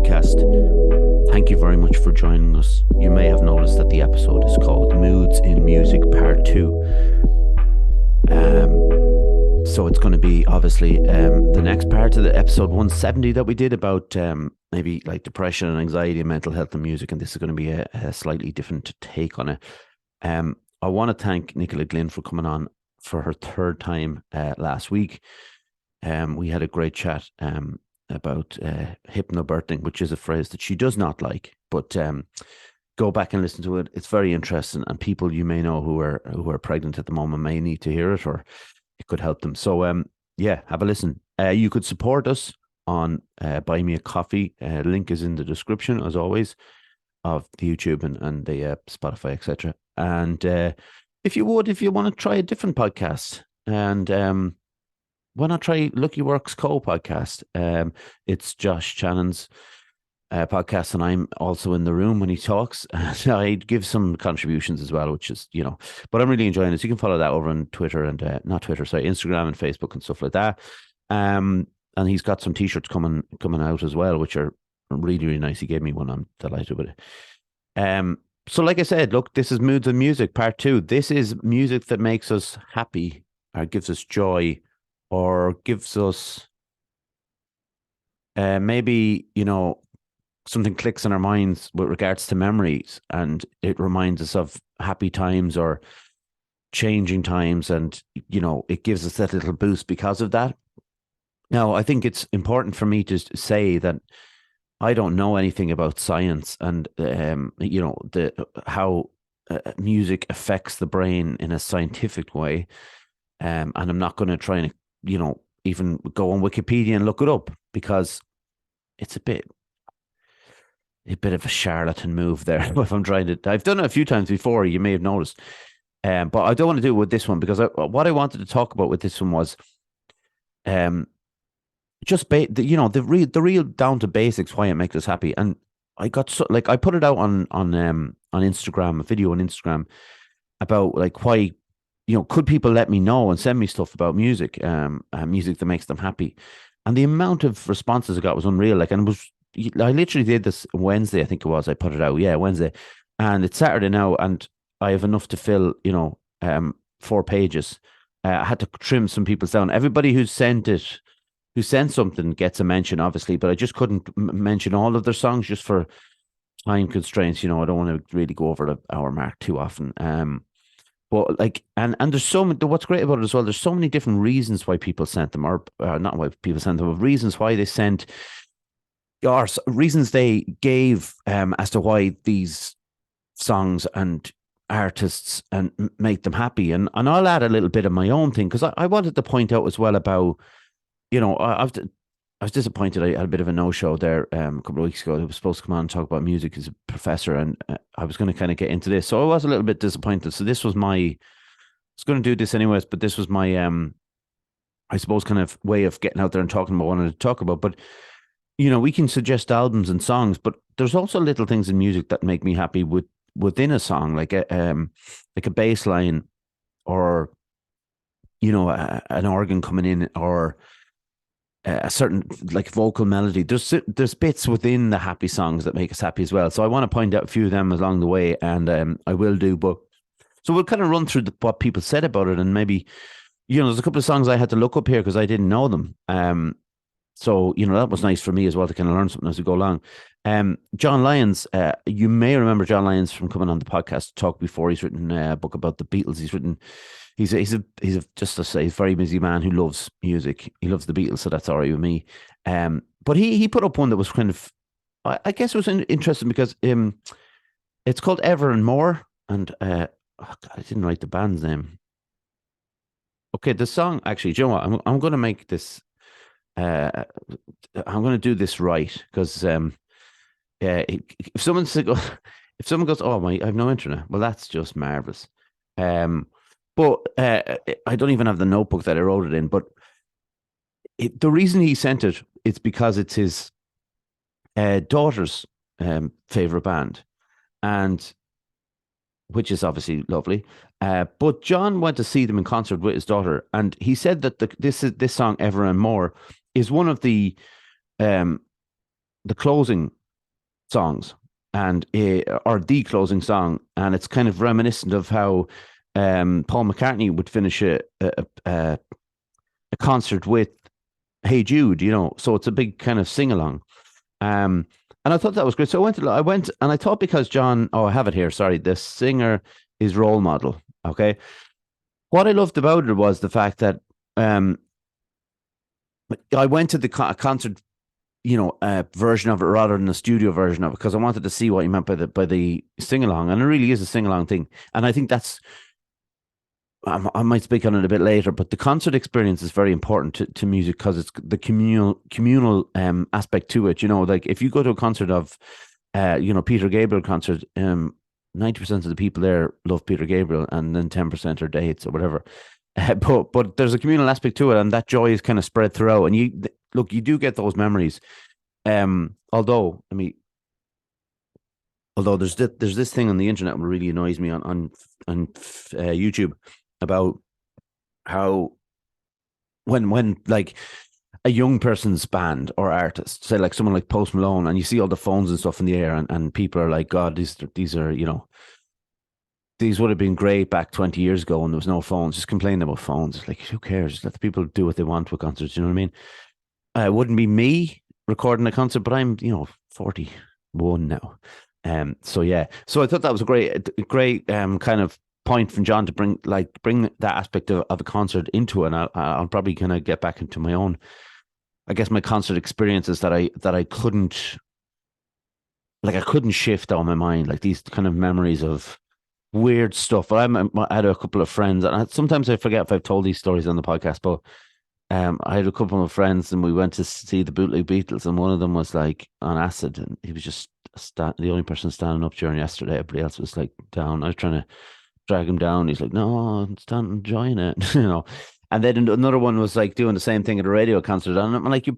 podcast. Thank you very much for joining us. You may have noticed that the episode is called Moods in Music Part 2. So it's going to be obviously the next part of the episode 170 that we did about maybe like depression and anxiety and mental health and music. And this is going to be a slightly different take on it. I want to thank Nicola Glynn for coming on for her third time last week. We had a great chat about hypnobirthing, which is a phrase that she does not like, but go back and listen to it. It's very interesting, and people you may know who are pregnant at the moment may need to hear it, or it could help them. So yeah, have a listen. You could support us on Buy Me a Coffee. Link is in the description, as always, of the YouTube and the Spotify, etc. And if you want to try a different podcast, and why not try Lucky Works co-podcast? It's Josh Shannon's podcast, and I'm also in the room when he talks. I give some contributions as well, which is, but I'm really enjoying it. So you can follow that over on Twitter and Instagram and Facebook and stuff like that. And he's got some t-shirts coming out as well, which are really, really nice. He gave me one. I'm delighted with it. So like I said, look, this is Moods and Music Part 2. This is music that makes us happy or gives us joy, or gives us maybe, something clicks in our minds with regards to memories, and it reminds us of happy times or changing times, and, it gives us that little boost because of that. Now, I think it's important for me to say that I don't know anything about science and, how music affects the brain in a scientific way. And I'm not going to try and even go on Wikipedia and look it up, because it's a bit of a charlatan move there. If I'm trying to, I've done it a few times before, you may have noticed, but I don't want to do it with this one, because what I wanted to talk about with this one was, just the real down to basics, why it makes us happy. And I got I put it out on Instagram, a video on Instagram about like why. Could people let me know and send me stuff about music, music that makes them happy? And the amount of responses I got was unreal. I literally did this Wednesday, I think it was. I put it out, Wednesday, and it's Saturday now, and I have enough to fill, 4 pages. I had to trim some people's down. Everybody who sent something gets a mention, obviously, but I just couldn't mention all of their songs just for time constraints. I don't want to really go over the hour mark too often. But and there's so many, what's great about it as well, there's so many different reasons why people sent them, or not why people sent them, but reasons why they sent, or reasons they gave as to why these songs and artists and make them happy. And I'll add a little bit of my own thing, because I wanted to point out as well about, I was disappointed. I had a bit of a no-show there a couple of weeks ago. I was supposed to come on and talk about music as a professor, and I was going to kind of get into this. So I was a little bit disappointed. So this was I was going to do this anyways, but this was my, I suppose, kind of way of getting out there and talking about what I wanted to talk about. But, we can suggest albums and songs, but there's also little things in music that make me happy within a song, like a bass line, or, an organ coming in, or a certain like vocal melody. There's bits within the happy songs that make us happy as well. So I want to point out a few of them along the way, and I will do. But so we'll kind of run through what people said about it, and maybe there's a couple of songs I had to look up here because I didn't know them. So that was nice for me as well to kind of learn something as we go along. John Lyons, you may remember John Lyons from coming on the podcast to talk before. He's written a book about the Beatles. He's a very busy man who loves music. He loves the Beatles, so that's all right with me. But he put up one that was kind of, I guess it was interesting, because it's called Ever and More, and God, I didn't write the band's name. Okay, the song, actually, do you know what? I'm going to make this. I'm going to do this right, because if someone goes, oh my, I have no internet. Well, that's just marvelous. But I don't even have the notebook that I wrote it in. But the reason he sent it, it's because it's his daughter's favorite band, and which is obviously lovely. But John went to see them in concert with his daughter, and he said that this song "Ever and More" is one of the the closing songs and or the closing song, and it's kind of reminiscent of how Paul McCartney would finish a concert with Hey Jude, so it's a big kind of sing along. Um, and I thought that was great. So I went and I thought because John, oh, I have it here. Sorry, the singer is role model. Okay, what I loved about it was the fact that um, I went to the concert, version of it rather than a studio version of it because I wanted to see what he meant by the sing along, and it really is a sing along thing. And I think that's I might speak on it a bit later, but the concert experience is very important to music because it's the communal aspect to it. Like if you go to a concert of, Peter Gabriel concert, 90% of the people there love Peter Gabriel, and then 10% are dates or whatever. But there's a communal aspect to it, and that joy is kind of spread throughout. And you do get those memories. Although there's this thing on the internet that really annoys me on YouTube about how when like a young person's band or artist, say like someone like Post Malone, and you see all the phones and stuff in the air, and people are like, God, these are these would have been great back 20 years ago when there was no phones. Just complaining about phones. It's like, who cares? Just let the people do what they want with concerts. You know what I mean? It wouldn't be me recording a concert, but I'm 41 now. So yeah, so I thought that was a great kind of point from John to bring that aspect of a concert into it. And I'll probably kind of get back into my own, I guess, my concert experiences that I couldn't shift out of my mind, like these kind of memories of weird stuff. I had a couple of friends, and sometimes I forget if I've told these stories on the podcast, but I had a couple of friends, and we went to see the Bootleg Beatles, and one of them was like on acid, and he was just the only person standing up during yesterday. Everybody else was like down. I was trying to drag him down. He's like, no, I'm standing enjoying it, And then another one was like doing the same thing at a radio concert, and I'm like, I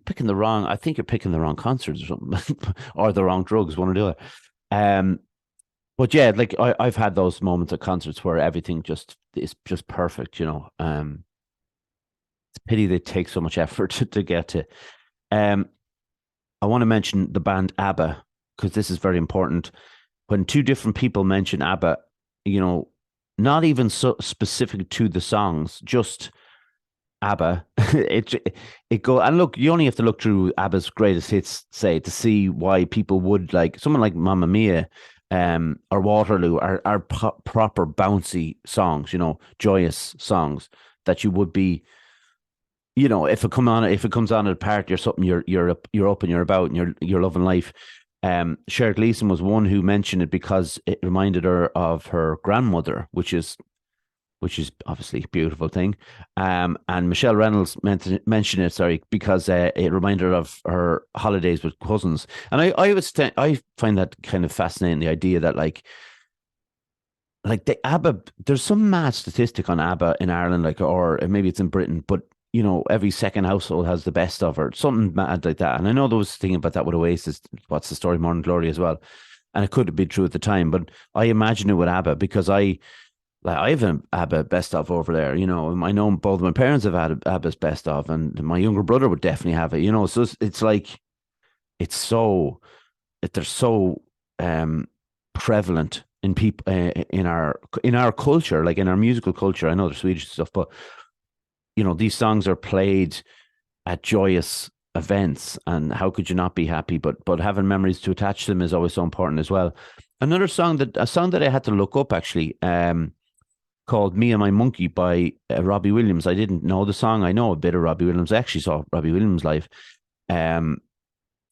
think you're picking the wrong concerts or something, or the wrong drugs, one or the other. But yeah, like I've had those moments at concerts where everything just is just perfect. It's a pity they take so much effort to get to. Um, I want to mention the band ABBA because this is very important. When two different people mention ABBA, not even so specific to the songs, just ABBA. it go and look. You only have to look through ABBA's greatest hits, say, to see why people would like someone like Mamma Mia, or Waterloo are proper bouncy songs. Joyous songs that you would be. If it comes on at a party or something, you're up and you're about and you're loving life. Cher Gleason was one who mentioned it because it reminded her of her grandmother, which is obviously a beautiful thing. And Michelle Reynolds mentioned it, sorry, because it reminded her of her holidays with cousins. And I find that kind of fascinating, the idea that like the ABBA, there's some mad statistic on ABBA in Ireland, or maybe it's in Britain, but every second household has the best of her, something mad like that. And I know there was thinking about that with Oasis, What's the Story, Morning Glory as well. And it could have been true at the time, but I imagine it with ABBA because I have an ABBA best of over there. I know both of my parents have had ABBA's best of, and my younger brother would definitely have it. So it's like, they're so prevalent in people in our culture, like in our musical culture. I know they're Swedish stuff, but these songs are played at joyous events, and how could you not be happy? But having memories to attach to them is always so important as well. A song that I had to look up actually, called "Me and My Monkey" by Robbie Williams. I didn't know the song. I know a bit of Robbie Williams. I actually saw Robbie Williams live.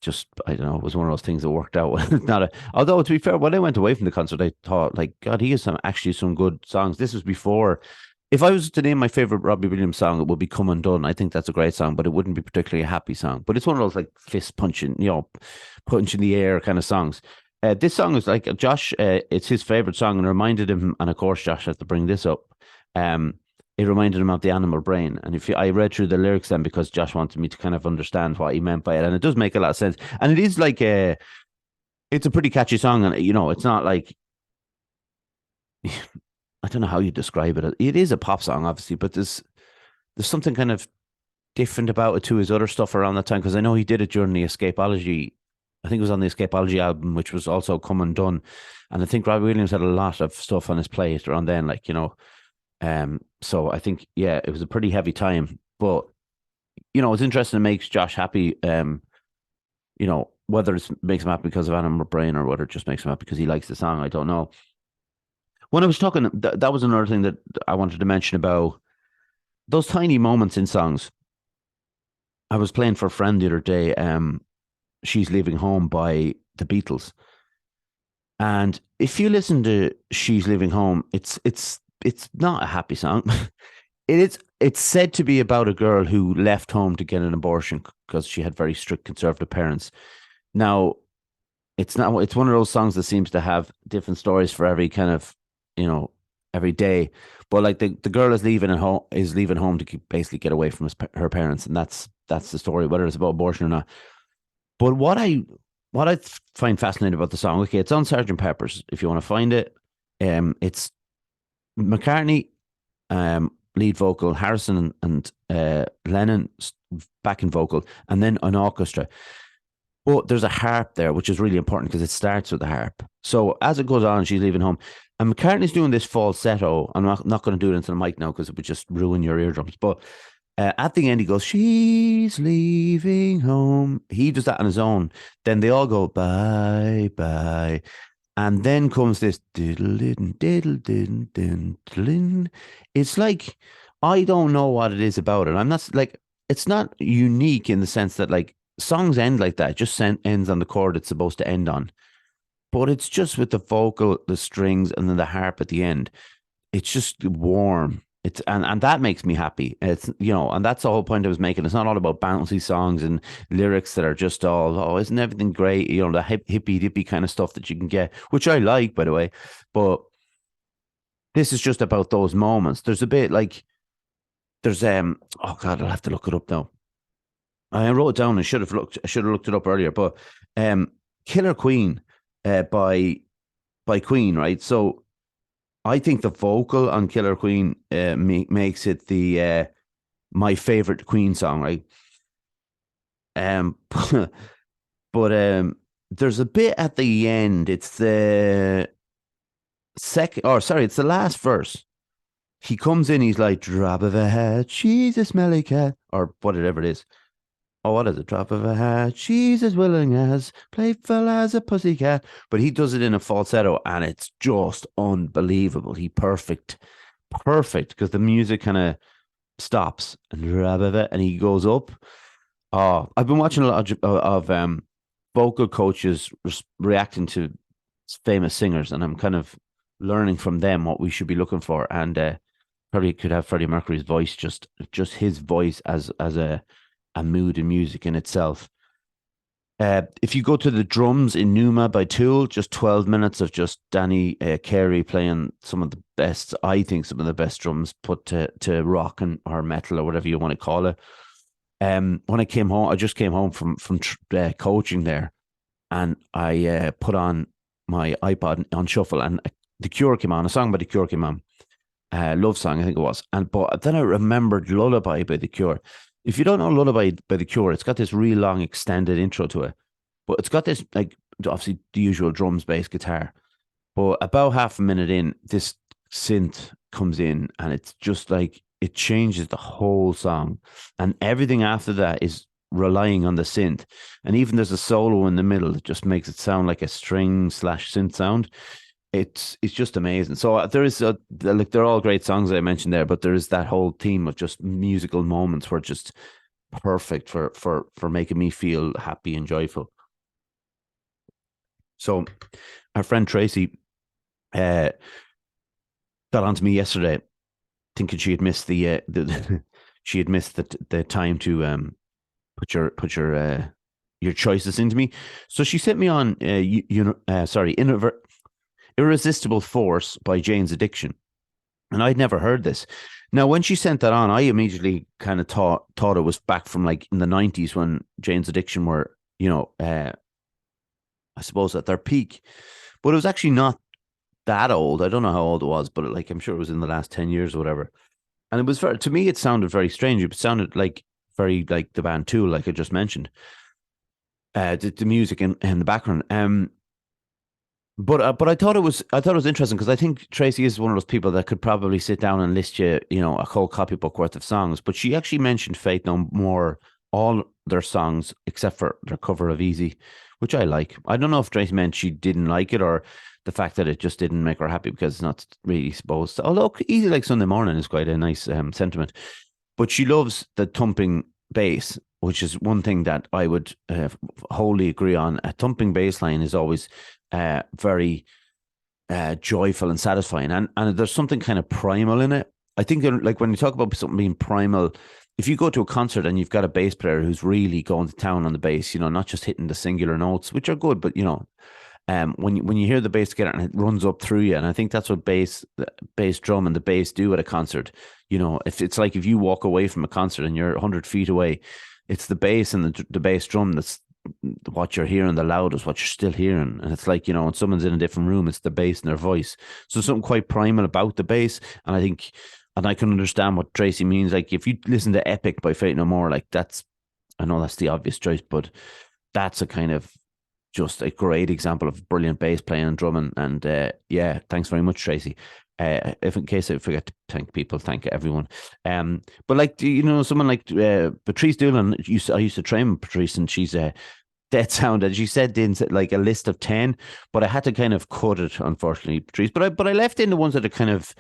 Just I don't know. It was one of those things that worked out. Although to be fair, when I went away from the concert, I thought like, God, he has some good songs. This was before. If I was to name my favorite Robbie Williams song, it would be "Come Undone." I think that's a great song, but it wouldn't be particularly a happy song. But it's one of those like fist punching, punch in the air kind of songs. This song is like Josh. It's his favorite song, and reminded him. And of course, Josh has to bring this up. It reminded him of the Animal Brain. And I read through the lyrics then because Josh wanted me to kind of understand what he meant by it, and it does make a lot of sense. And it is like it's a pretty catchy song, and it's not like I don't know how you describe it. It is a pop song, obviously, but there's something kind of different about it to his other stuff around that time, because I know he did it during the Escapology I think it was on the Escapology album, which was also Come Undone. And I think Robbie Williams had a lot of stuff on his plate around then, like, so I think, yeah, it was a pretty heavy time. But, it's interesting. It makes Josh happy. Whether it makes him happy because of Animal Brain or whether it just makes him happy because he likes the song, I don't know. When I was talking, that was another thing that I wanted to mention about those tiny moments in songs. I was playing for a friend the other day. She's Leaving Home by the Beatles, and if you listen to She's Leaving Home, it's not a happy song. It's said to be about a girl who left home to get an abortion because she had very strict conservative parents. Now, it's not. It's one of those songs that seems to have different stories for every kind of, you know, every day. But like the girl is leaving home to basically get away from her parents, and that's the story, whether it's about abortion or not. But what I find fascinating about the song, okay, it's on Sergeant Pepper's. If you want to find it, it's McCartney, lead vocal, Harrison and Lennon backing vocal, and then an orchestra. But there's a harp there, which is really important because it starts with the harp. So as it goes on, she's leaving home. And McCartney's doing this falsetto. I'm not going to do it into the mic now because it would just ruin your eardrums. But at the end, he goes, she's leaving home. He does that on his own. Then they all go, bye, bye. And then comes this diddle diddle diddle diddle diddle. It's like, I don't know what it is about it. I'm not like, it's not unique in the sense that like songs end like that. It just ends on the chord it's supposed to end on. But it's just with the vocal, the strings, and then the harp at the end. It's just warm. And that makes me happy. It's and that's the whole point I was making. It's not all about bouncy songs and lyrics that are just all, oh, isn't everything great? The hippy dippy kind of stuff that you can get, which I like, by the way. But this is just about those moments. There's a bit like there's oh God, I'll have to look it up now. I wrote it down. I should have looked it up earlier. But Killer Queen by Queen, right? So I think the vocal on Killer Queen makes it the my favorite Queen song, right? Um, but there's a bit at the end. It's the second, or sorry, it's the last verse. He comes in, he's like, drop of a hat, she's a smelly cat, or whatever it is. Oh, what is it? Drop of a hat. She's as willing as playful as a pussycat. But he does it in a falsetto, and it's just unbelievable. Perfect, because the music kind of stops and he goes up. Oh, I've been watching a lot of vocal coaches reacting to famous singers, and I'm kind of learning from them what we should be looking for. And probably could have Freddie Mercury's voice, just his voice as a mood in music in itself. If you go to the drums in Numa by Tool, just 12 minutes of just Danny Carey playing some of the best, I think some of the best drums put to rock or metal or whatever you want to call it. When I came home, I just came home from coaching there, and I put on my iPod on shuffle, and The Cure came on, a song by The Cure came on, love song I think it was, but then I remembered Lullaby by The Cure. If you don't know Lullaby by The Cure, it's got this real long extended intro to it, but it's got this like obviously the usual drums, bass, guitar. But about half a minute in, this synth comes in, and it's just like it changes the whole song, and everything after that is relying on the synth. And even there's a solo in the middle that just makes it sound like a string slash synth sound. It's just amazing. So there is like they're all great songs that I mentioned there, but there is that whole theme of just musical moments where just perfect for making me feel happy and joyful. So our friend Tracy got on to me yesterday, thinking she had missed the she had missed the time to put your choices into me. So she sent me on Irresistible Force by Jane's Addiction. And I'd never heard this. Now, when she sent that on, I immediately kind of thought it was back from like in the 90s when Jane's Addiction were, I suppose at their peak. But it was actually not that old. I don't know how old it was, but like I'm sure it was in the last 10 years or whatever. And it was to me, it sounded very strange. It sounded like very like the band Tool, like I just mentioned. the music in the background. But I thought it was interesting because I think Tracy is one of those people that could probably sit down and list you, a whole copybook worth of songs. But she actually mentioned Faith No More, all their songs except for their cover of Easy, which I like. I don't know if Tracy meant she didn't like it or the fact that it just didn't make her happy because it's not really supposed to. Although Easy Like Sunday Morning is quite a nice sentiment. But she loves the thumping bass, which is one thing that I would wholly agree on. A thumping bass line is always very joyful and satisfying, and there's something kind of primal in it. I think like when you talk about something being primal, if you go to a concert and you've got a bass player who's really going to town on the bass, not just hitting the singular notes, which are good, but when you hear the bass together and it runs up through you, and I think that's what the bass drum and the bass do at a concert. If it's like if you walk away from a concert and you're 100 feet away, it's the bass and the bass drum that's what you're hearing the loudest, what you're still hearing. And it's like, when someone's in a different room, it's the bass in their voice. So something quite primal about the bass. And I think, and I can understand what Tracy means. Like if you listen to Epic by Faith No More, like I know that's the obvious choice, but that's a kind of just a great example of brilliant bass playing and drumming. And yeah, thanks very much, Tracy. If in case I forget to thank people, thank everyone. But like someone like Patrice Doolan, I used to train Patrice, and she's a dead sound, and she said in like a list of 10, but I had to kind of cut it, unfortunately, Patrice. But I left in the ones that are kind of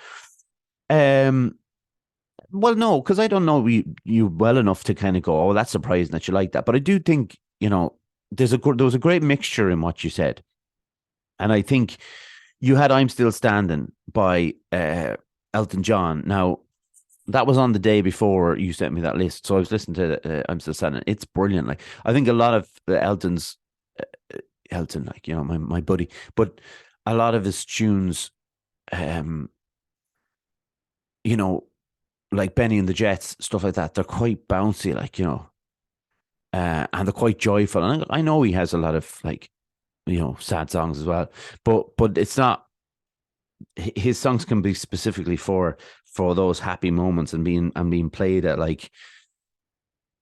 well, no, because I don't know you well enough to kind of go, oh, that's surprising that you like that. But I do think there was a great mixture in what you said, and I think you had "I'm Still Standing" by Elton John. Now, that was on the day before you sent me that list, so I was listening to "I'm Still Standing." It's brilliant. Like I think a lot of Elton, like my buddy, but a lot of his tunes, um, you know, like Benny and the Jets, stuff like that. They're quite bouncy, like and they're quite joyful. And I know he has a lot of like sad songs as well, but it's not. His songs can be specifically for those happy moments and being played at like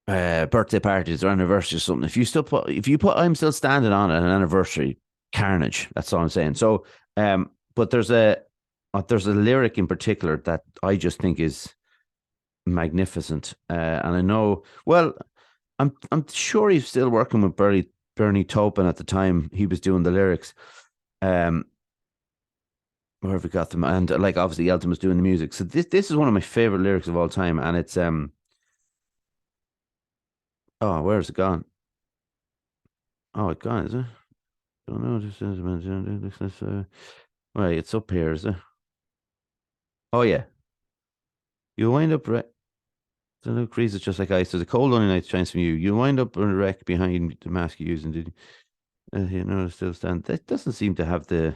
birthday parties or anniversaries or something. If you put "I'm Still Standing" on at an anniversary, carnage. That's all I'm saying. So but there's a lyric in particular that I just think is magnificent. And I know, well, I'm sure he's still working with Bernie Taupin at the time he was doing the lyrics. Where have we got them? And like obviously Elton was doing the music. So this is one of my favorite lyrics of all time, and it's oh, where's it gone? Oh, it gone, is it? Don't know. Right, it's up here, is it? Oh yeah. You wind up the little crease is just like ice. There's a cold lonely night shines from you. You wind up on a wreck behind the mask you're using. Did still stand? That doesn't seem to have the.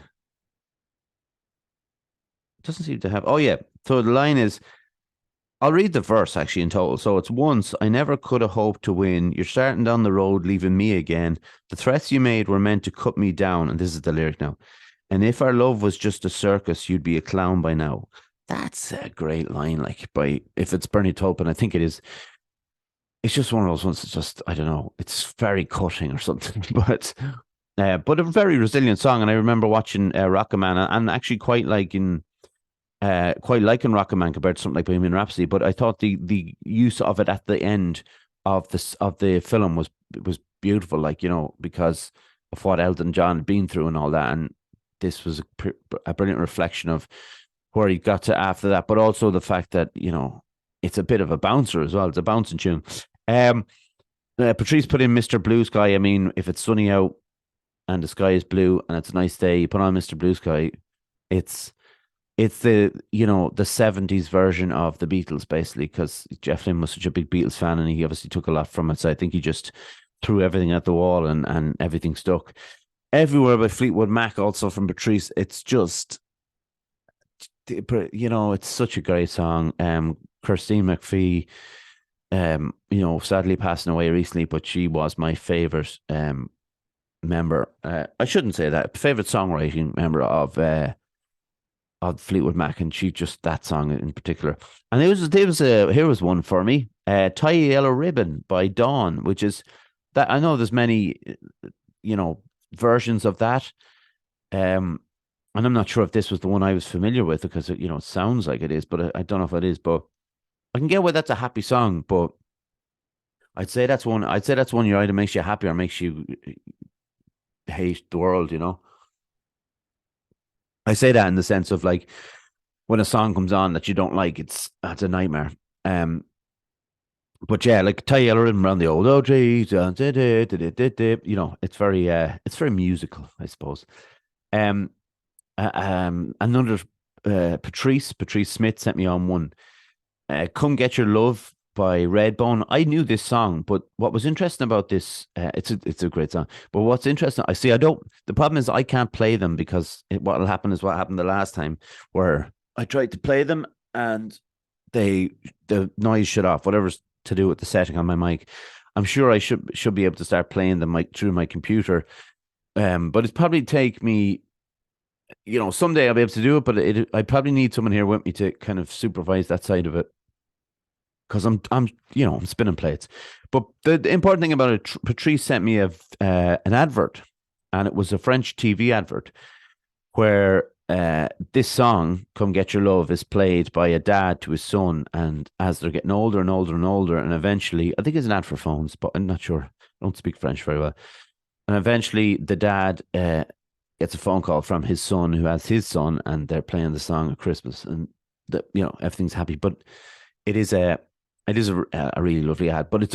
Doesn't seem to have. Oh yeah. So the line is. I'll read the verse actually in total. So it's once I never could have hoped to win. You're starting down the road, leaving me again. The threats you made were meant to cut me down, and this is the lyric now. And if our love was just a circus, you'd be a clown by now. That's a great line. Like if it's Bernie Taupin, I think it is. It's just one of those ones. It's just I don't know. It's very cutting or something, but a very resilient song. And I remember watching Rocketman and actually quite liking Rocketman compared to something like Bohemian Rhapsody. But I thought the use of it at the end of the film was beautiful. Like because of what Elton John had been through and all that, and this was a brilliant reflection of where he got to after that, but also the fact that it's a bit of a bouncer as well. It's a bouncing tune. Patrice put in Mr. Blue Sky. I mean, if it's sunny out and the sky is blue and it's a nice day, you put on Mr. Blue Sky. It's the the 70s version of the Beatles, basically, because Jeff Lynne was such a big Beatles fan and he obviously took a lot from it. So I think he just threw everything at the wall and everything stuck. Everywhere by Fleetwood Mac, also from Patrice. It's just it's such a great song. Christine McVie, sadly passing away recently, but she was my favorite member. I shouldn't say that. Favorite songwriting member of Fleetwood Mac, and she just that song in particular. And here was one for me. Tie a Yellow Ribbon by Dawn, which is that I know there's many, you know, versions of that. Um, and I'm not sure if this was the one I was familiar with because it, it sounds like it is, but I don't know if it is. But I can get why that's a happy song, but I'd say that's one. I'd say that's one you either makes you happy or makes you hate the world. I say that in the sense of like when a song comes on that you don't like, that's a nightmare. Um, but yeah, like Ty Ellerin around the old OGs, it's very musical, I suppose. Um, Another Patrice Smith sent me on one. "Come Get Your Love" by Redbone. I knew this song, but what was interesting about this, it's a great song. But what's interesting, I see, I don't. The problem is I can't play them because what'll happen is what happened the last time, where I tried to play them and they the noise shut off. Whatever's to do with the setting on my mic. I'm sure I should be able to start playing them through my computer. But it's probably take me, someday I'll be able to do it. But I probably need someone here with me to kind of supervise that side of it because I'm spinning plates. But the important thing about it, Patrice sent me an advert, and it was a French TV advert where this song, "Come Get Your Love," is played by a dad to his son, and as they're getting older and older and older, and eventually, I think it's an ad for phones, but I'm not sure. I don't speak French very well. And eventually, the dad gets a phone call from his son, who has his son, and they're playing the song at Christmas, and everything's happy. But it is a it is a really lovely ad, but it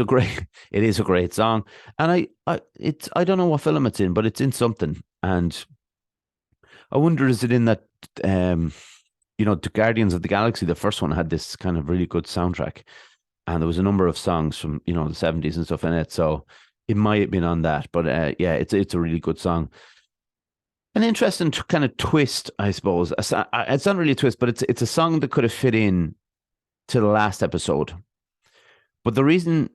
is a great song, and I don't know what film it's in, but it's in something, and I wonder is it in that um the Guardians of the Galaxy, the first one had this kind of really good soundtrack, and there was a number of songs from the 70s and stuff in it, so it might have been on that, but yeah, it's a really good song. An interesting kind of twist, I suppose. It's not really a twist, but it's a song that could have fit in to the last episode. But the reason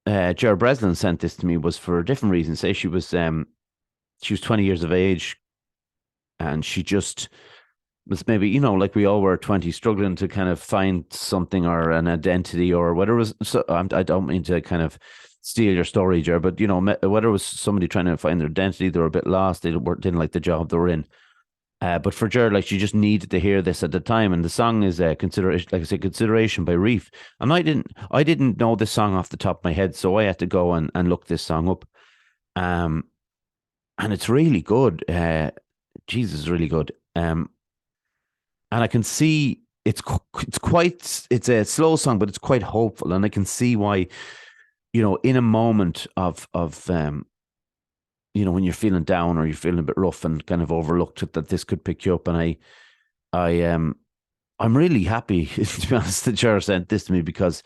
Jared Breslin sent this to me was for a different reason. Say she was 20 years of age, and she just was maybe like we all were 20, struggling to kind of find something or an identity or whether it was. So I don't mean to kind of steal your story, Jared, but whether it was somebody trying to find their identity, they were a bit lost, didn't like the job they were in. But for Jared, like she just needed to hear this at the time, and the song is consideration, like I said, "Consideration" by Reef. And I didn't know this song off the top of my head, so I had to go and look this song up. Um, and it's really good. Jesus, is really good. And I can see it's a slow song, but it's quite hopeful, and I can see why. In a moment of when you're feeling down or you're feeling a bit rough and kind of overlooked, that this could pick you up. And I'm really happy to be honest that Cher sent this to me because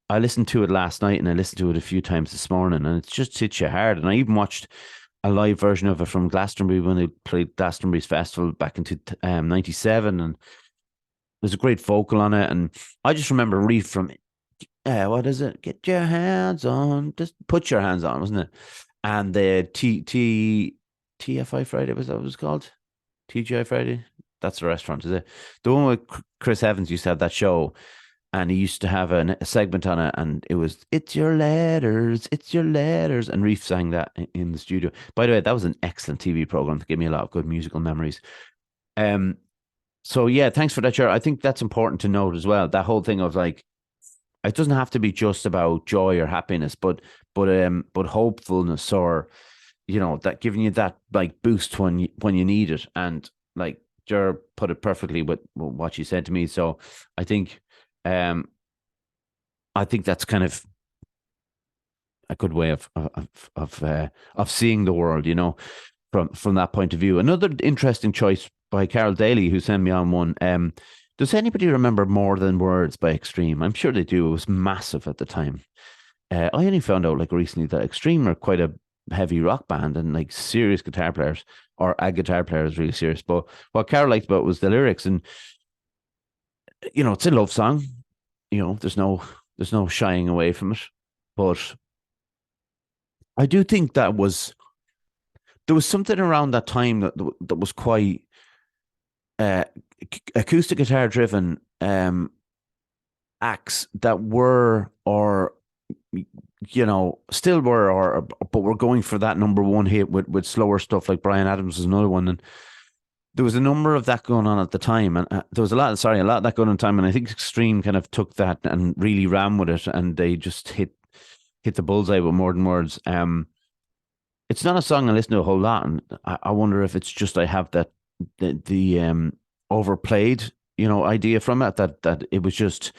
I listened to it last night and I listened to it a few times this morning, and it just hits you hard. And I even watched a live version of it from Glastonbury when they played Glastonbury's festival back in '97, and there's a great vocal on it. And I just remember Reef from what is it? Get your hands on, just put your hands on, wasn't it? And the TFI Friday, was that what it was called? TGI Friday. That's the restaurant, is it? The one with Chris Evans used to have that show, and he used to have a segment on it, and it was it's your letters," and Reef sang that in the studio. By the way, that was an excellent TV program to give me a lot of good musical memories. Um, so yeah, thanks for that, Chair. I think that's important to note as well. That whole thing of like, it doesn't have to be just about joy or happiness, but hopefulness, or that giving you that like boost when you need it. And like Jer put it perfectly with what she said to me. So I think um I think that's kind of a good way of seeing the world, from that point of view. Another interesting choice by Carol Daly, who sent me on one. Does anybody remember "More Than Words" by Extreme? I'm sure they do. It was massive at the time. I only found out like recently that Extreme are quite a heavy rock band and like serious guitar players, or a guitar player is really serious. But what Carol liked about it was the lyrics, and it's a love song. There's no shying away from it. But I do think there was something around that time that was quite uh, acoustic guitar driven acts that were, or still were, but we're going for that number one hit with slower stuff like Brian Adams was another one, and there was a number of that going on at the time, and there was a lot of that going on at the time, and I think Extreme kind of took that and really ran with it, and they just hit the bullseye with More Than Words. It's not a song I listen to a whole lot, and I wonder if it's just I have the overplayed idea from it, that it was just,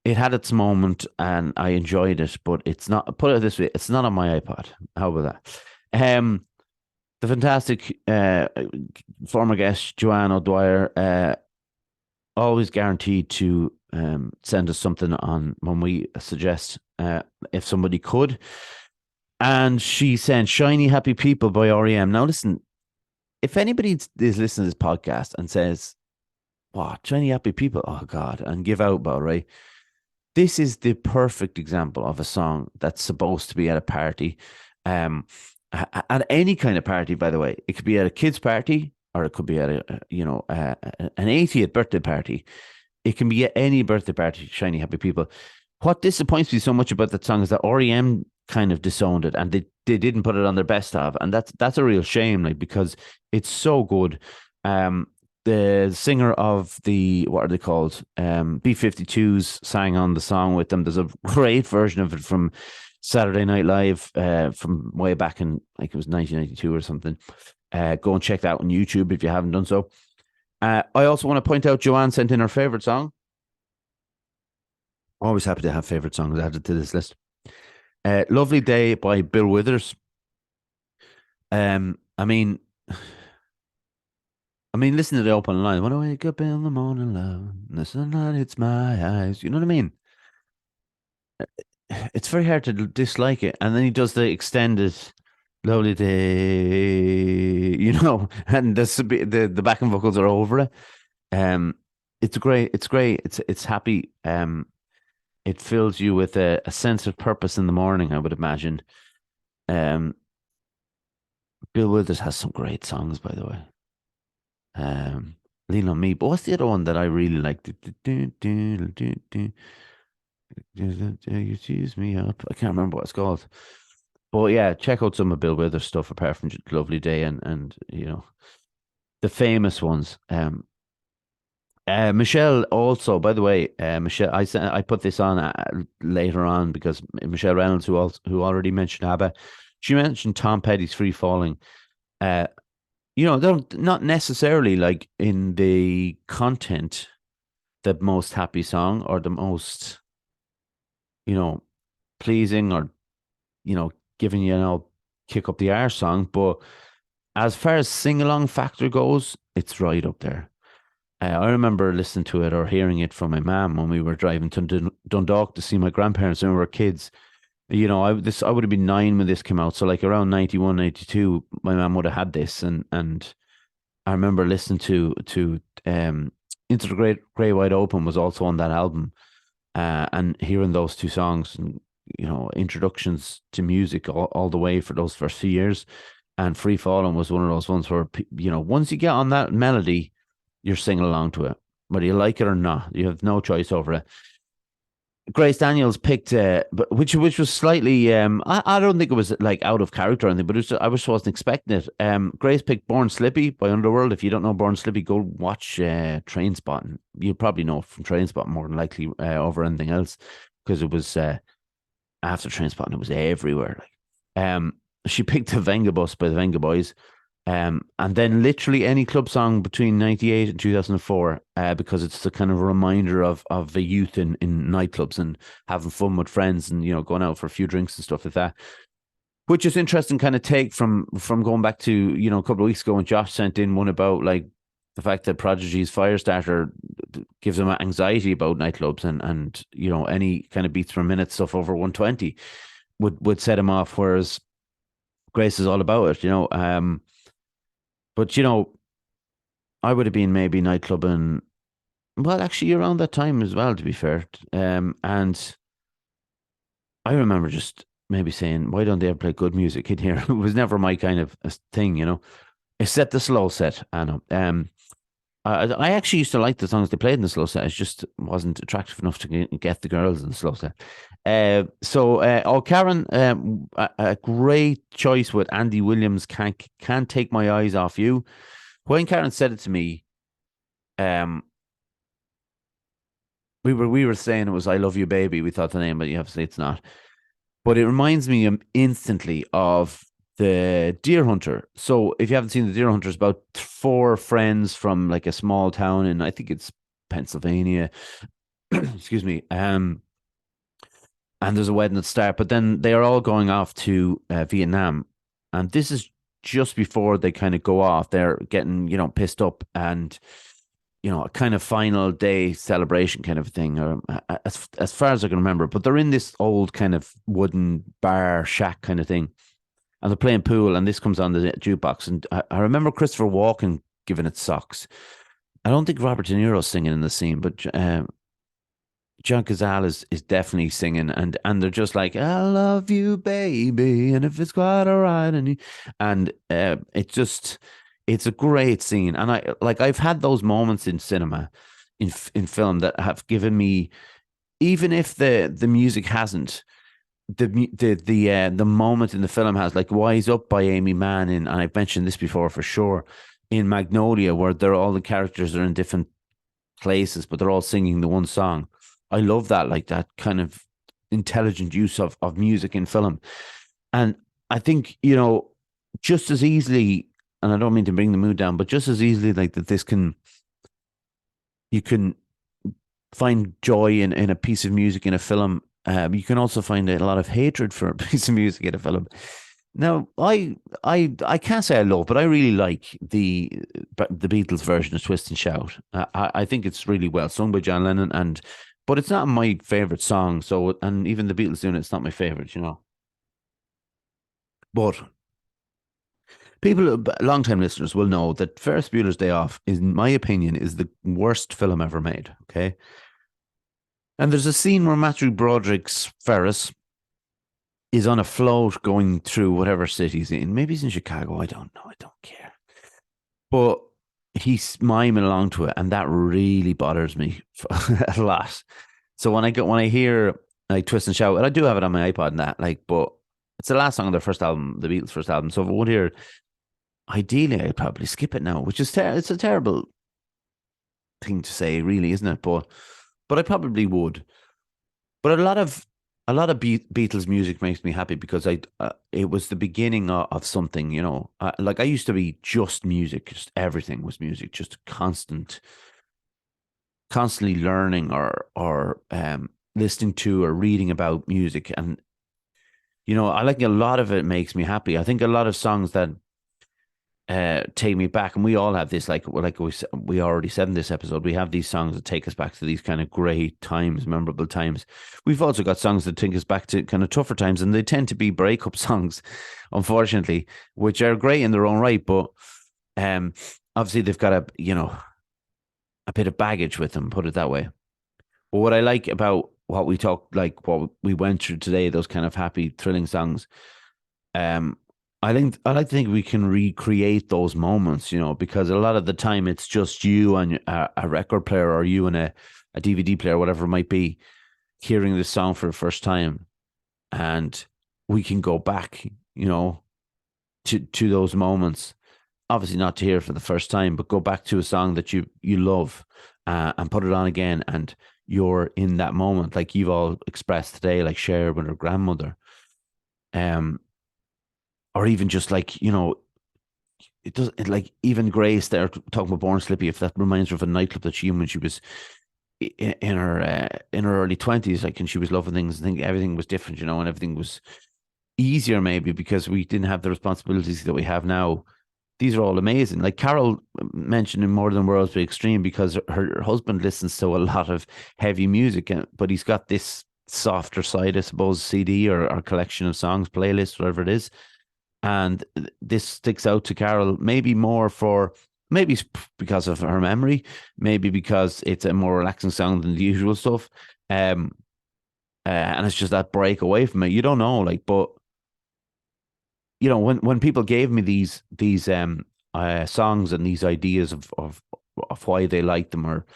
it had its moment and I enjoyed it, but it's not, put it this way, it's not on my iPod. How about that? The fantastic former guest Joanne O'Dwyer, always guaranteed to send us something on when we suggest, if somebody could. And she sent Shiny Happy People by REM. Now, listen, if anybody is listening to this podcast and says, what, Shiny Happy People? Oh, God, and give out about, right? This is the perfect example of a song that's supposed to be at a party. At any kind of party, by the way. It could be at a kid's party, or it could be at an 80th birthday party. It can be at any birthday party, Shiny Happy People. What disappoints me so much about that song is that REM kind of disowned it, and they didn't put it on their best of, and that's a real shame, like, because it's so good. The singer of the, what are they called? B-52s sang on the song with them. There's a great version of it from Saturday Night Live, from way back in, like, it was 1992 or something. Go and check that on YouTube if you haven't done so. I also want to point out Joanne sent in her favorite song. Always happy to have favorite songs added to this list. Lovely Day by Bill Withers. I mean, listen to the opening line. When I wake up in the morning, love, and the sunlight hits my eyes. You know what I mean? It's very hard to dislike it. And then he does the extended lovely day, and the backing vocals are over it. It's great. It's great. It's happy. It fills you with a sense of purpose in the morning, I would imagine. Um, Bill Withers has some great songs, by the way. Lean on Me. But what's the other one that I really like? You choose me up. I can't remember what it's called. But yeah, check out some of Bill Withers stuff apart from Lovely Day and the famous ones. Michelle also, by the way, Michelle, I put this on later on because Michelle Reynolds, who already mentioned ABBA, she mentioned Tom Petty's Free Falling. They're not necessarily like in the content the most happy song or the most, pleasing or, giving kick up the arse song. But as far as sing along factor goes, it's right up there. I remember listening to it or hearing it from my mum when we were driving to Dundalk to see my grandparents when we were kids. I would have been 9 when this came out. So like around 91, 92, my mum would have had this, and I remember listening to Into the Great Wide Open was also on that album, and hearing those two songs and introductions to music all the way for those first few years. And Free Falling was one of those ones where once you get on that melody, you're singing along to it, whether you like it or not. You have no choice over it. Grace Daniels picked, but which was slightly, I don't think it was like out of character or anything, but I wasn't expecting it. Grace picked Born Slippy by Underworld. If you don't know Born Slippy, go watch Train Spotting. You'll probably know from Train Spotting more than likely over anything else, because it was after Train Spotting, it was everywhere. She picked the Venga Bus by the Venga Boys. And then literally any club song between 98 and 2004, because it's the kind of reminder of the youth in nightclubs and having fun with friends and, going out for a few drinks and stuff like that. Which is interesting kind of take from going back to, a couple of weeks ago when Josh sent in one about like the fact that Prodigy's Firestarter gives him anxiety about nightclubs and any kind of beats per minute stuff over 120 would set him off, whereas Grace is all about it, but I would have been maybe nightclubbing, well, actually around that time as well, to be fair. And I remember just maybe saying, why don't they ever play good music in here? It was never my kind of thing, except the slow set. I know. I actually used to like the songs they played in the slow set. It just wasn't attractive enough to get the girls in the slow set. Karen, a great choice with Andy Williams. Can't take my eyes off you. When Karen said it to me, um, we were saying it was "I Love You, Baby." We thought the name, but you have to say it's not. But it reminds me instantly of the Deer Hunter. So if you haven't seen the Deer Hunter, it's about four friends from like a small town in, I think it's Pennsylvania. Excuse me. And there's a wedding at the start, but then they are all going off to Vietnam, and this is just before they kind of go off. They're getting pissed up, and a kind of final day celebration kind of thing, or as far as I can remember. But they're in this old kind of wooden bar shack kind of thing, and they're playing pool, and this comes on the jukebox, and I remember Christopher Walken giving it socks. I don't think Robert De Niro's singing in the scene, but John Cazale is definitely singing, and they're just like, "I love you, baby, and if it's quite all right," and it's a great scene, and I've had those moments in cinema, in film that have given me, even if the music hasn't, the moment in the film has, like "Wise Up" by Amy Mann, and I've mentioned this before for sure, in Magnolia, where they're all the characters are in different places, but they're all singing the one song. I love that, like that kind of intelligent use of music in film. And I think, just as easily, and I don't mean to bring the mood down, but just as easily like that, you can find joy in a piece of music in a film. You can also find a lot of hatred for a piece of music in a film. Now, I can't say I love, but I really like the Beatles version of "Twist and Shout." I think it's really well sung by John Lennon, but it's not my favorite song. So, and even the Beatles doing it's not my favorite. But people, long-time listeners, will know that Ferris Bueller's Day Off, in my opinion, is the worst film ever made. Okay, and there's a scene where Matthew Broderick's Ferris is on a float going through whatever city he's in. Maybe he's in Chicago. I don't know. I don't care. But he's miming along to it, and that really bothers me a lot. So when I hear like "Twist and Shout," and I do have it on my iPod and that, like, but it's the last song of their first album, the Beatles' first album. So if I would hear, ideally, I'd probably skip it now, which is it's a terrible thing to say, really, isn't it? But I probably would. But a lot of Beatles music makes me happy because it was the beginning of something. Like I used to be just music, just everything was music, just constantly learning or listening to or reading about music, and I like a lot of it makes me happy. I think a lot of songs that take me back, and we all have this, like we already said in this episode, we have these songs that take us back to these kind of great times, memorable times. We've also got songs that take us back to kind of tougher times, and they tend to be breakup songs, unfortunately, which are great in their own right, but um obviously they've got a bit of baggage with them, put it that way. But what I like about what we talked, like what we went through today, those kind of happy, thrilling songs, um, I like to think we can recreate those moments, because a lot of the time it's just you and a record player, or you and a DVD player, whatever it might be, hearing this song for the first time, and we can go back, to those moments. Obviously, not to hear it for the first time, but go back to a song that you love, and put it on again, and you're in that moment, like you've all expressed today, like Cher with her grandmother. Um, or even just like like even Grace there talking about Born Slippy, if that reminds her of a nightclub that she when she was in her early 20s, like, and she was loving things. I think everything was different, and everything was easier, maybe because we didn't have the responsibilities that we have now. These are all amazing. Like Carol mentioned in More Than Worlds Be Extreme, because her husband listens to a lot of heavy music, but he's got this softer side, I suppose, CD or collection of songs, playlist, whatever it is. And this sticks out to Carol, maybe more for, maybe because of her memory, maybe because it's a more relaxing song than the usual stuff. And it's just that break away from it. You don't know, like, but when people gave me these songs and these ideas of of why they like them, or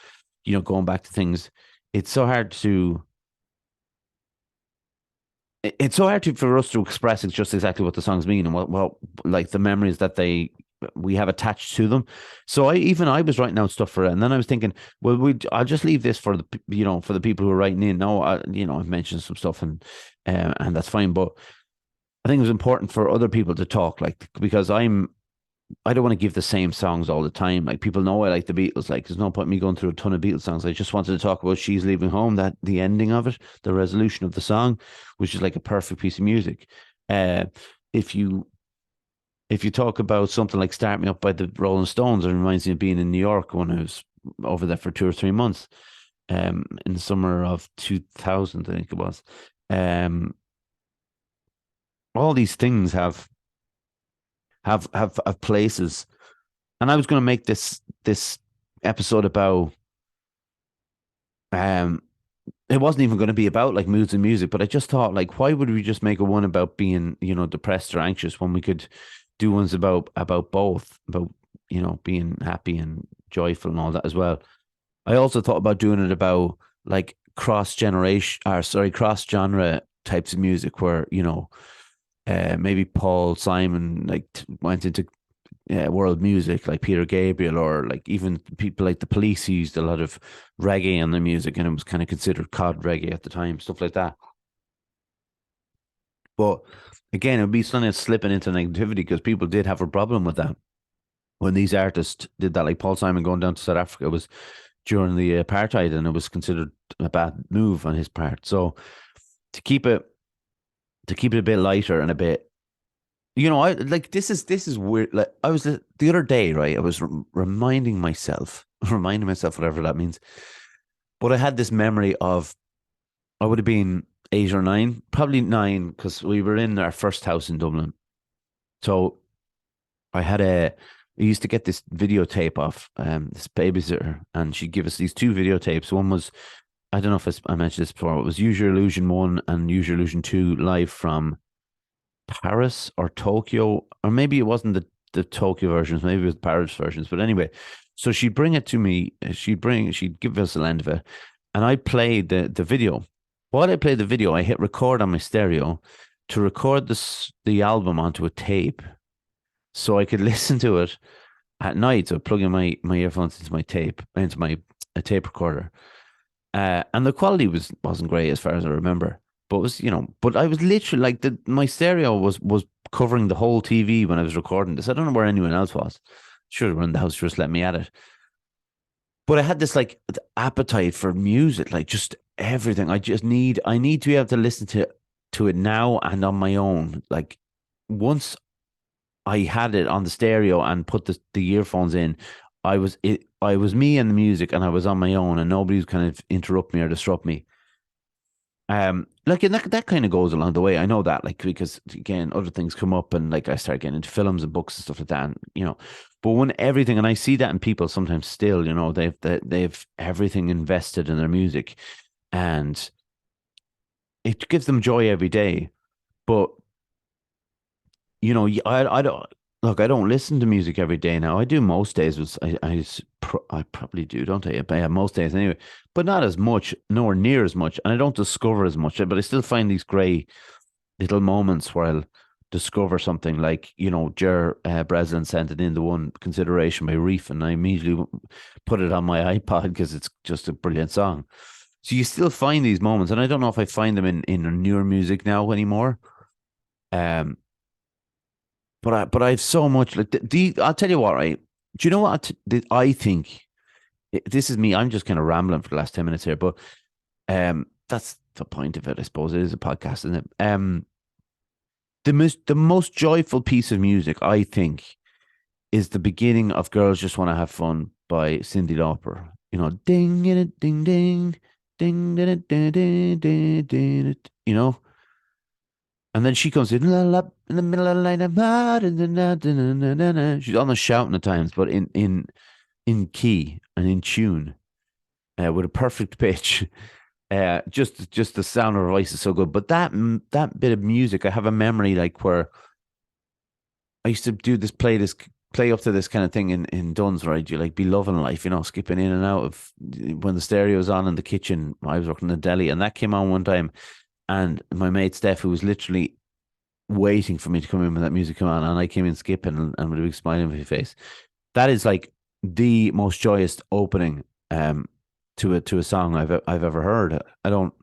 going back to things. It's so hard to it's so hard for us to express just exactly what the songs mean and what like the memories that we have attached to them. So I was writing out stuff for it, and then I was thinking, well, I'll just leave this for for the people who are writing in. No, I've mentioned some stuff, and that's fine, but I think it was important for other people to talk, like, because I don't want to give the same songs all the time. Like, people know I like the Beatles. Like, there's no point in me going through a ton of Beatles songs. I just wanted to talk about "She's Leaving Home," that the ending of it, the resolution of the song, which is like a perfect piece of music. Uh, if you if you talk about something like "Start Me Up" by the Rolling Stones, it reminds me of being in New York when I was over there for 2 or 3 months, in the summer of 2000, I think it was. Um, all these things have places, and I was going to make this episode about um it wasn't even going to be about like moods and music, but I just thought, like, why would we just make a one about being, depressed or anxious, when we could do ones about both, about being happy and joyful and all that as well. I also thought about doing it about like cross genre types of music, where maybe Paul Simon like went into world music, like Peter Gabriel, or like even people like the Police used a lot of reggae in their music, and it was kind of considered cod reggae at the time, stuff like that. But again, it would be something that's slipping into negativity, because people did have a problem with that when these artists did that. Like Paul Simon going down to South Africa was during the apartheid, and it was considered a bad move on his part. So to keep it to keep it a bit lighter and a bit, I like, this is weird. Like, I was the other day, right? I was reminding myself, whatever that means. But I had this memory of, I would have been 8 or 9, probably 9, because we were in our first house in Dublin. So I used to get this videotape off this babysitter, and she'd give us these two videotapes. One was, I don't know if I mentioned this before, it was Use Your Illusion 1 and Use Your Illusion 2 live from Paris or Tokyo, or maybe it wasn't the Tokyo versions, maybe it was Paris versions. But anyway, so she'd bring it to me. She'd give us a land of it, and I played the video. While I played the video, I hit record on my stereo to record the album onto a tape, so I could listen to it at night. So plugging my earphones into my a tape recorder, and the quality wasn't great as far as I remember. But it was, but I was literally like, my stereo was covering the whole TV when I was recording this. I don't know where anyone else was. Sure, they were in the house, just let me at it. But I had this like appetite for music, like just everything. I need to be able to listen to it now and on my own. Like, once I had it on the stereo and put the earphones in, I was me and the music, and I was on my own, and nobody was kind of interrupt me or disrupt me. Like, and that kind of goes along the way. I know that, like, because again, other things come up, and like I start getting into films and books and stuff like that. And, but when everything, and I see that in people sometimes still, they've everything invested in their music, and it gives them joy every day. But I don't look. I don't listen to music every day now. I do most days. I probably do, don't I? Yeah, most days anyway, but not as much, nowhere near as much, and I don't discover as much. But I still find these grey little moments where I'll discover something, like, Jer Breslin sent it in, the one Consideration by Reef, and I immediately put it on my iPod because it's just a brilliant song. So you still find these moments, and I don't know if I find them in newer music now anymore. Um, but I have so much, like, I'll tell you what, right? Do you know what I think? This is me. I'm just kind of rambling for the last 10 minutes here, but that's the point of it, I suppose. It is a podcast, isn't it? The most joyful piece of music, I think, is the beginning of "Girls Just Want to Have Fun" by Cyndi Lauper. Ding in it, ding ding, ding ding ding ding ding ding. And then she comes in, la, la, in the middle of the night. She's almost shouting at times, but in key and in tune, with a perfect pitch. Just the sound of her voice is so good. But that bit of music, I have a memory, like, where I used to play this play up to this kind of thing in Duns, right? You like be loving life, skipping in and out of when the stereo's on in the kitchen. I was working in the deli, and that came on one time, and my mate Steph, who was literally waiting for me to come in when that music came on, and I came in skipping and with a big smile on my face. That is like the most joyous opening to a song I've ever heard. I don't,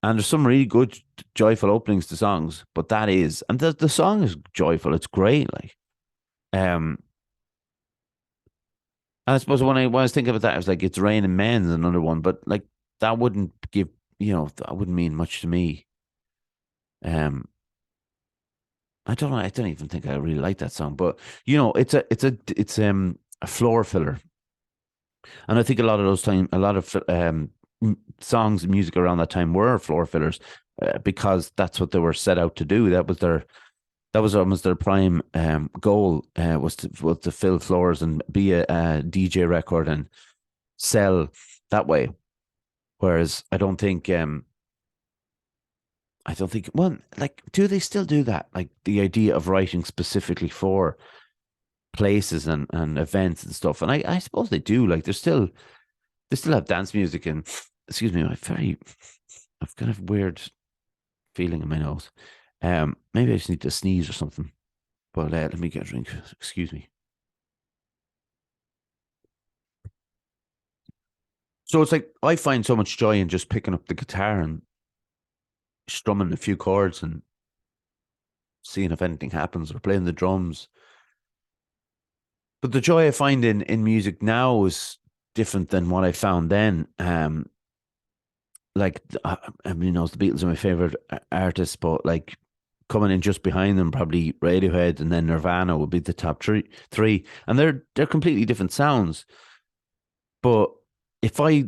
and there's some really good joyful openings to songs, but that is, and the song is joyful. It's great, like um. And I suppose when I was thinking about that, I was like, "It's Raining Men's" another one, but like that wouldn't give, that wouldn't mean much to me. Um, I don't know. I don't even think I really like that song, but it's a floor filler, and I think a lot of those time, a lot of songs and music around that time were floor fillers, because that's what they were set out to do. That was almost their prime goal, was to fill floors and be a DJ record and sell that way. Whereas I don't think, well, like, do they still do that? Like the idea of writing specifically for places and events and stuff. And I suppose they do. Like they still have dance music and, excuse me, I've kind of weird feeling in my nose. Maybe I just need to sneeze or something. But let me get a drink. Excuse me. So it's like I find so much joy in just picking up the guitar and strumming a few chords and seeing if anything happens, or playing the drums. But the joy I find in music now is different than what I found then. Like I mean, the Beatles are my favorite artists, but like coming in just behind them, probably Radiohead and then Nirvana would be the top three, and they're completely different sounds. But if I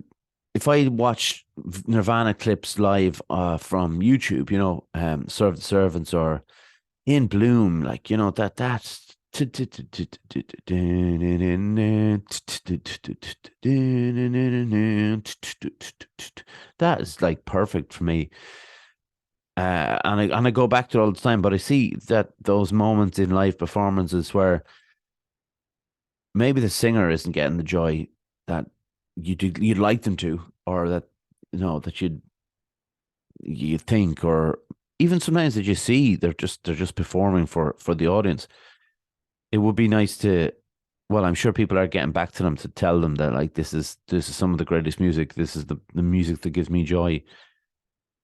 if I watch Nirvana clips live from YouTube, Serve the Servants or In Bloom, like that's that is like perfect for me. And I go back to it all the time, but I see that those moments in live performances where maybe the singer isn't getting the joy that you'd like them to, or that that you think, or even sometimes that you see they're just performing for the audience. It would be nice to, well, I'm sure people are getting back to them to tell them that, like, this is some of the greatest music. This is the music that gives me joy.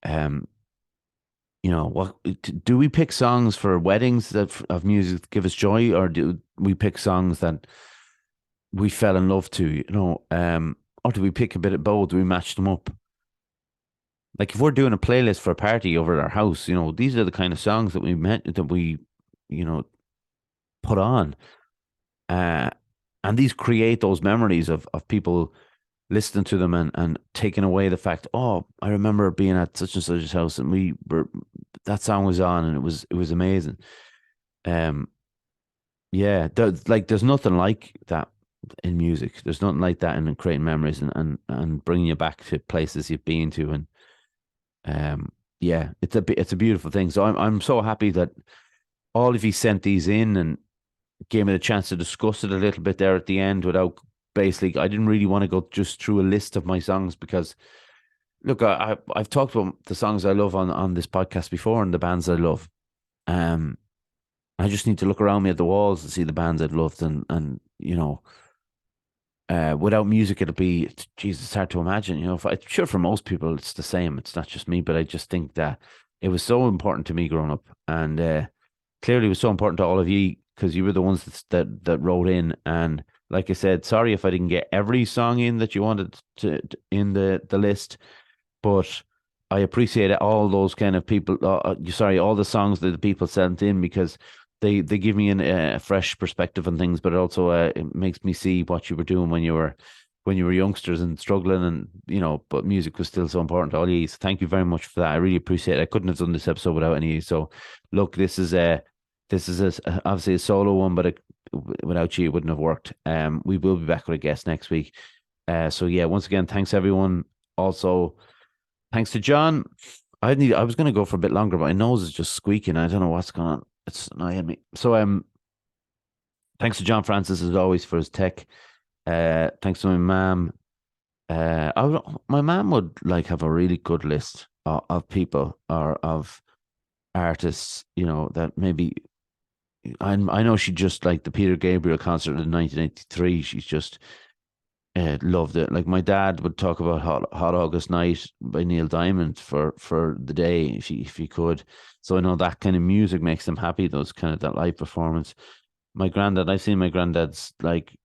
Um, what do we pick songs for weddings that of music that give us joy, or do we pick songs that we fell in love to? Or do we pick a bit of both? Do we match them up? Like if we're doing a playlist for a party over at our house, these are the kind of songs that we you know put on, uh, and these create those memories of people listening to them and taking away the fact, oh, I remember being at such and such's house and that song was on and it was amazing. Um, yeah, there's nothing like that in music. There's nothing like that in creating memories and bringing you back to places you've been to. And yeah, it's a beautiful thing. So I'm so happy that all of you sent these in and gave me the chance to discuss it a little bit there at the end without, basically, I didn't really want to go just through a list of my songs because, look, I've talked about the songs I love on this podcast before and the bands I love. Um, I just need to look around me at the walls and see the bands I've loved, and without music, it'll be, Jesus, it's hard to imagine. I'm sure for most people it's the same. It's not just me, but I just think that it was so important to me growing up, and clearly it was so important to all of you because you were the ones that wrote in. And like I said, sorry if I didn't get every song in that you wanted in the list, but I appreciate all those kind of people. Sorry, all the songs that the people sent in, because they give me a fresh perspective on things, but also it makes me see what you were doing when you were youngsters and struggling, and but music was still so important to all of you. So thank you very much for that. I really appreciate it. I couldn't have done this episode without any of you. So look, this is obviously a solo one, but without you, it wouldn't have worked. We will be back with a guest next week. So yeah, once again, thanks everyone. Also, thanks to John. I was going to go for a bit longer, but my nose is just squeaking. I don't know what's going on. It's annoying me. So Thanks to John Francis as always for his tech. Thanks to my mom. My mom would like have a really good list of people or of artists, that maybe I know she just like the Peter Gabriel concert in 1983. She's just loved it. Like my dad would talk about Hot August Night by Neil Diamond for the day if he could. So I know that kind of music makes them happy. Those kind of that live performance. My granddad, I've seen my granddad's like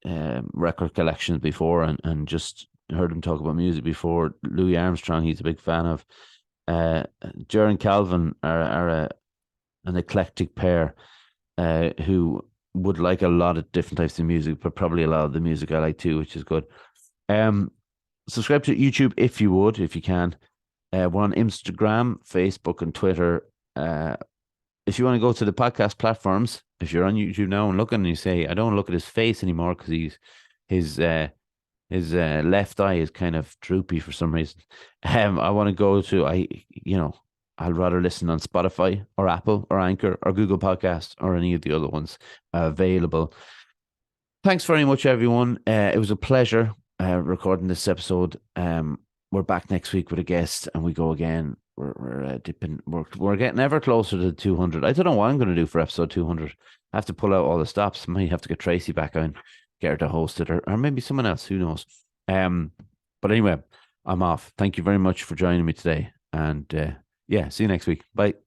record collections before and just heard him talk about music before. Louis Armstrong, he's a big fan of. Uh, Jer and Calvin are an eclectic pair who would like a lot of different types of music, but probably a lot of the music I like too, which is good. Um, Subscribe to YouTube if you would, if you can. We're on Instagram, Facebook, and Twitter. If you want to go to the podcast platforms, if you're on YouTube now and looking and you say, I don't want to look at his face anymore because his left eye is kind of droopy for some reason. I want to go to I'd rather listen on Spotify or Apple or Anchor or Google Podcasts or any of the other ones available. Thanks very much, everyone. It was a pleasure recording this episode. We're back next week with a guest, and we go again. We're dipping. We're getting ever closer to 200. I don't know what I'm going to do for episode 200. I have to pull out all the stops. Might have to get Tracy back on, get her to host it, or maybe someone else. Who knows? But anyway, I'm off. Thank you very much for joining me today, and yeah, see you next week. Bye.